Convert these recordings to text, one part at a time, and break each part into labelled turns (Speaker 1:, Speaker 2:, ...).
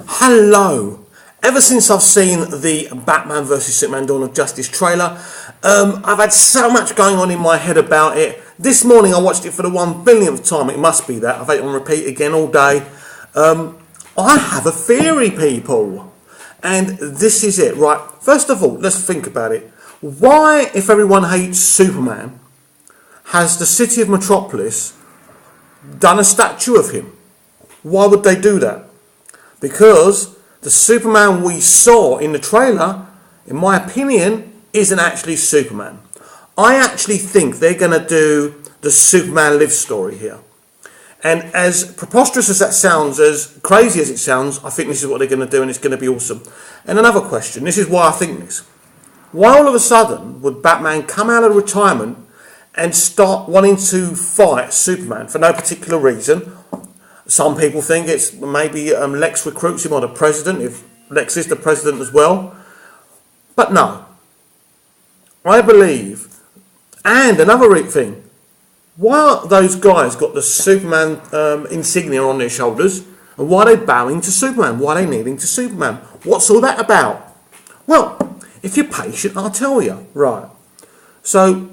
Speaker 1: Hello. Ever since I've seen the Batman vs Superman Dawn of Justice trailer, I've had so much going on in my head about it. This morning I watched it for the 1 billionth time. It must be that. I've had it on repeat again all day. I have a theory, people. And this is it, right? First of all, let's think about it. Why, if everyone hates Superman, has the city of Metropolis done a statue of him? Why would they do that? Because the Superman we saw in the trailer, in my opinion, isn't actually Superman. I actually think they're going to do the Superman Lives story here. And as preposterous as that sounds, as crazy as it sounds, I think this is what they're going to do and it's going to be awesome. And another question, this is why I think this. Why all of a sudden would Batman come out of retirement and start wanting to fight Superman for no particular reason? Some people think it's maybe Lex recruits him, or the president, if Lex is the president as well. But no. I believe, and another thing, why are those guys got the Superman insignia on their shoulders? And why are they bowing to Superman? Why are they kneeling to Superman? What's all that about? Well, if you're patient, I'll tell you. Right. So,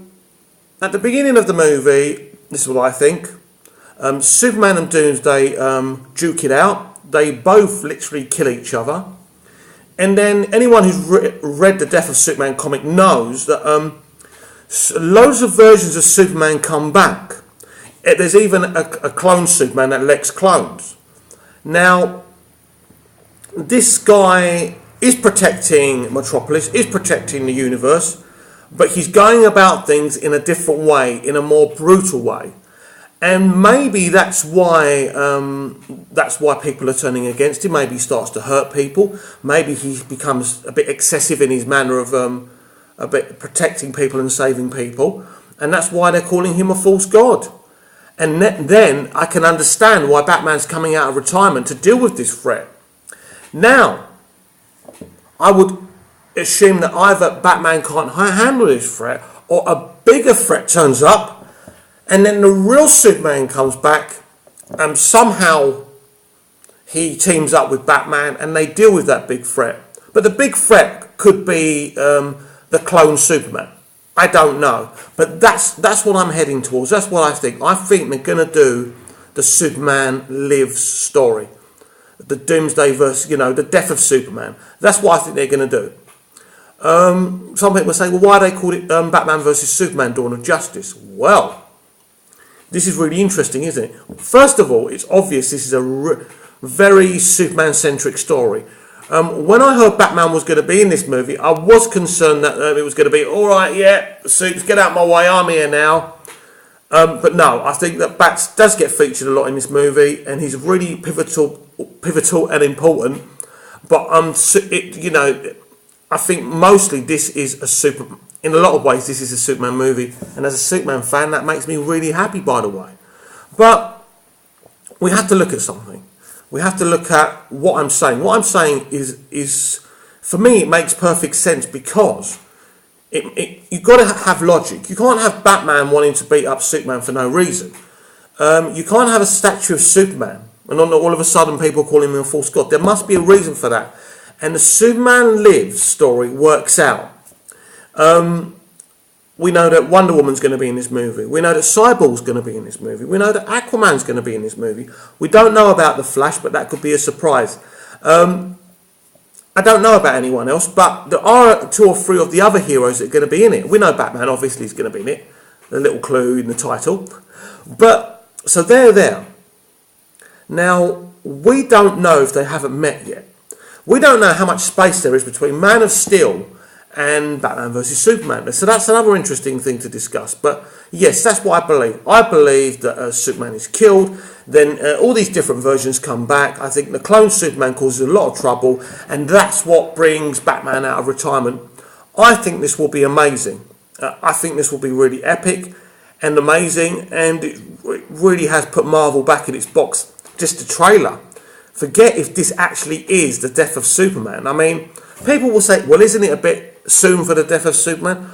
Speaker 1: at the beginning of the movie, this is what I think. Superman and Doomsday duke it out. They both literally kill each other. And then anyone who's read the Death of Superman comic knows that loads of versions of Superman come back. There's even a clone Superman that Lex clones. Now, this guy is protecting Metropolis, is protecting the universe, but he's going about things in a different way, in a more brutal way. And maybe that's why people are turning against him. Maybe he starts to hurt people. Maybe he becomes a bit excessive in his manner of a bit protecting people and saving people. And that's why they're calling him a false god. And then I can understand why Batman's coming out of retirement to deal with this threat. Now, I would assume that either Batman can't handle this threat, or a bigger threat turns up, and then the real Superman comes back, and somehow he teams up with Batman and they deal with that big threat. But the big threat could be the clone Superman. I don't know. But that's what I'm heading towards. That's what I think. I think they're going to do the Superman Lives story. The Doomsday versus, the death of Superman. That's what I think they're going to do. Some people say, well, why they called it Batman versus Superman Dawn of Justice? Well, this is really interesting, isn't it? First of all, it's obvious this is a very Superman-centric story. When I heard Batman was going to be in this movie, I was concerned that it was going to be, all right, yeah, Supes, get out of my way, I'm here now. But no, I think that Bats does get featured a lot in this movie, and he's really pivotal and important. But I think mostly this is in a lot of ways, this is a Superman movie. And as a Superman fan, that makes me really happy, by the way. But we have to look at something. We have to look at what I'm saying. What I'm saying is for me, it makes perfect sense, because you've got to have logic. You can't have Batman wanting to beat up Superman for no reason. You can't have a statue of Superman and all of a sudden people call him a false god. There must be a reason for that. And the Superman Lives story works out. We know that Wonder Woman's going to be in this movie. We know that Cyborg's going to be in this movie. We know that Aquaman's going to be in this movie. We don't know about the Flash, but that could be a surprise. I don't know about anyone else, but there are 2 or 3 of the other heroes that are going to be in it. We know Batman obviously is going to be in it. The little clue in the title. But, so they're there. Now, we don't know if they haven't met yet. We don't know how much space there is between Man of Steel and Batman vs Superman. So that's another interesting thing to discuss. But yes, that's what I believe. I believe that Superman is killed. Then all these different versions come back. I think the clone Superman causes a lot of trouble, and that's what brings Batman out of retirement. I think this will be amazing. I think this will be really epic and amazing, and it really has put Marvel back in its box. Just a trailer. Forget if this actually is the death of Superman. I mean, people will say, well, isn't it a bit soon for the death of Superman?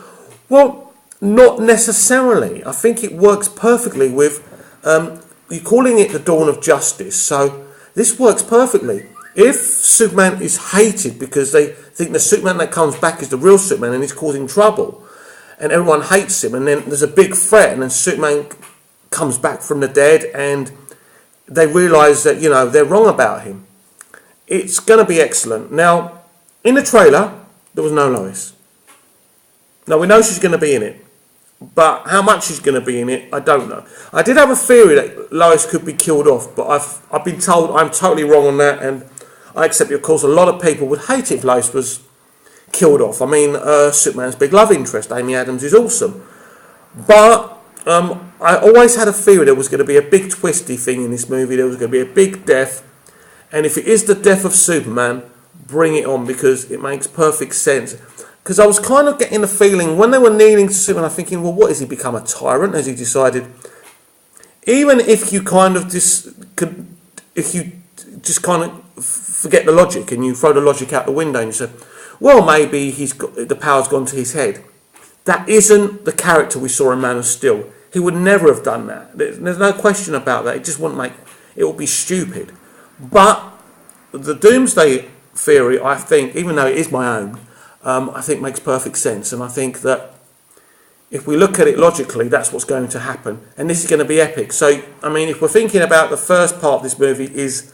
Speaker 1: Well, not necessarily. I think it works perfectly with, you're calling it the Dawn of Justice, so this works perfectly. If Superman is hated because they think the Superman that comes back is the real Superman and he's causing trouble, and everyone hates him, and then there's a big threat, and then Superman comes back from the dead, and they realise that, you know, they're wrong about him, it's going to be excellent. Now, in the trailer, there was no Lois. Now, we know she's going to be in it, but how much she's going to be in it, I don't know. I did have a theory that Lois could be killed off, but I've been told I'm totally wrong on that, and I accept it. Of course, a lot of people would hate it if Lois was killed off. I mean, Superman's big love interest, Amy Adams, is awesome. But I always had a theory there was going to be a big twisty thing in this movie. There was going to be a big death. And if it is the death of Superman, bring it on, because it makes perfect sense. Because I was kind of getting the feeling, when they were kneeling to Superman, I'm thinking, well, what, has he become a tyrant? Has he decided? Even if you kind of just kind of forget the logic and you throw the logic out the window and you say, well, maybe the power's gone to his head. That isn't the character we saw in Man of Steel. He would never have done that. There's no question about that. It just wouldn't it would be stupid. But the Doomsday theory, I think, even though it is my own, I think makes perfect sense. And I think that if we look at it logically, that's what's going to happen. And this is going to be epic. So, I mean, if we're thinking about the first part of this movie is,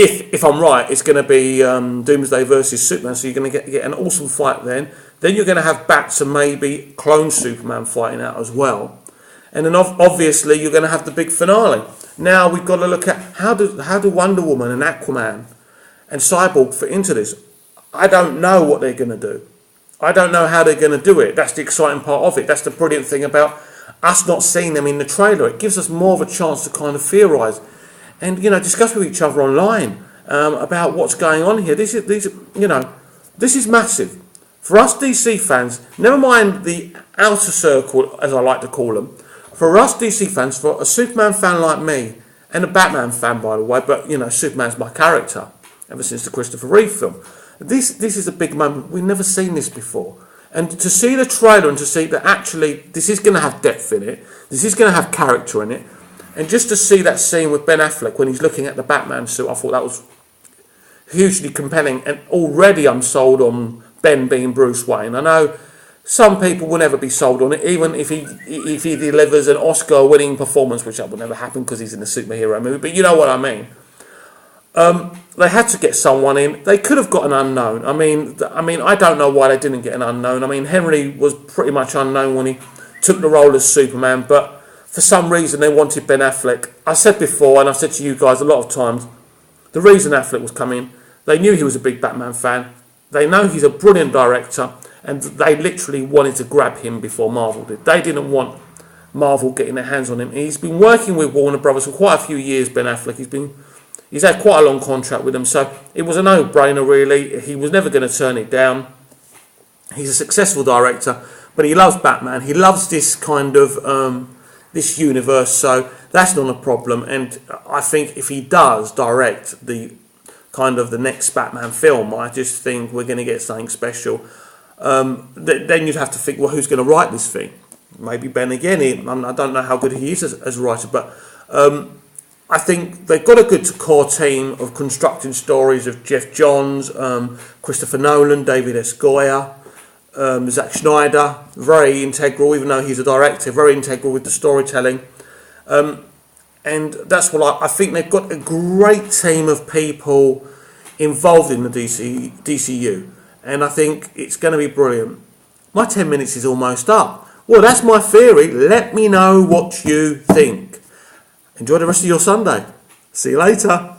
Speaker 1: if I'm right, it's going to be Doomsday versus Superman, so you're going to get an awesome fight then. Then you're going to have Bats and maybe clone Superman fighting out as well. And then obviously you're going to have the big finale. Now we've got to look at how do Wonder Woman and Aquaman and Cyborg fit into this. I don't know what they're going to do. I don't know how they're going to do it. That's the exciting part of it. That's the brilliant thing about us not seeing them in the trailer. It gives us more of a chance to kind of theorise and, you know, discuss with each other online about what's going on here. This is massive. For us DC fans, never mind the outer circle, as I like to call them, for us DC fans, for a Superman fan like me, and a Batman fan, by the way, but, you know, Superman's my character ever since the Christopher Reeve film. This is a big moment. We've never seen this before. And to see the trailer and to see that actually this is going to have depth in it, this is going to have character in it, and just to see that scene with Ben Affleck when he's looking at the Batman suit, I thought that was hugely compelling. And already I'm sold on Ben being Bruce Wayne. I know some people will never be sold on it, even if he delivers an Oscar-winning performance, which that will never happen because he's in a superhero movie. But you know what I mean. They had to get someone in. They could have got an unknown. I mean, I don't know why they didn't get an unknown. I mean, Henry was pretty much unknown when he took the role as Superman, but for some reason they wanted Ben Affleck. I said before, and I've said to you guys a lot of times, the reason Affleck was coming, they knew he was a big Batman fan. They know he's a brilliant director, and they literally wanted to grab him before Marvel did. They didn't want Marvel getting their hands on him. He's been working with Warner Brothers for quite a few years, Ben Affleck. He's had quite a long contract with them, so it was a no-brainer, really. He was never going to turn it down. He's a successful director, but he loves Batman. He loves this kind of this universe, so that's not a problem. And I think if he does direct the kind of the next Batman film, I just think we're going to get something special. Then you'd have to think, well, who's going to write this thing? Maybe Ben again. I don't know how good he is as a writer, but I think they've got a good core team of constructing stories of Jeff Johns, Christopher Nolan, David S. Goyer, Zack Snyder, very integral, even though he's a director, very integral with the storytelling. And that's what I think they've got a great team of people involved in the DCU. And I think it's going to be brilliant. My 10 minutes is almost up. Well, that's my theory. Let me know what you think. Enjoy the rest of your Sunday. See you later.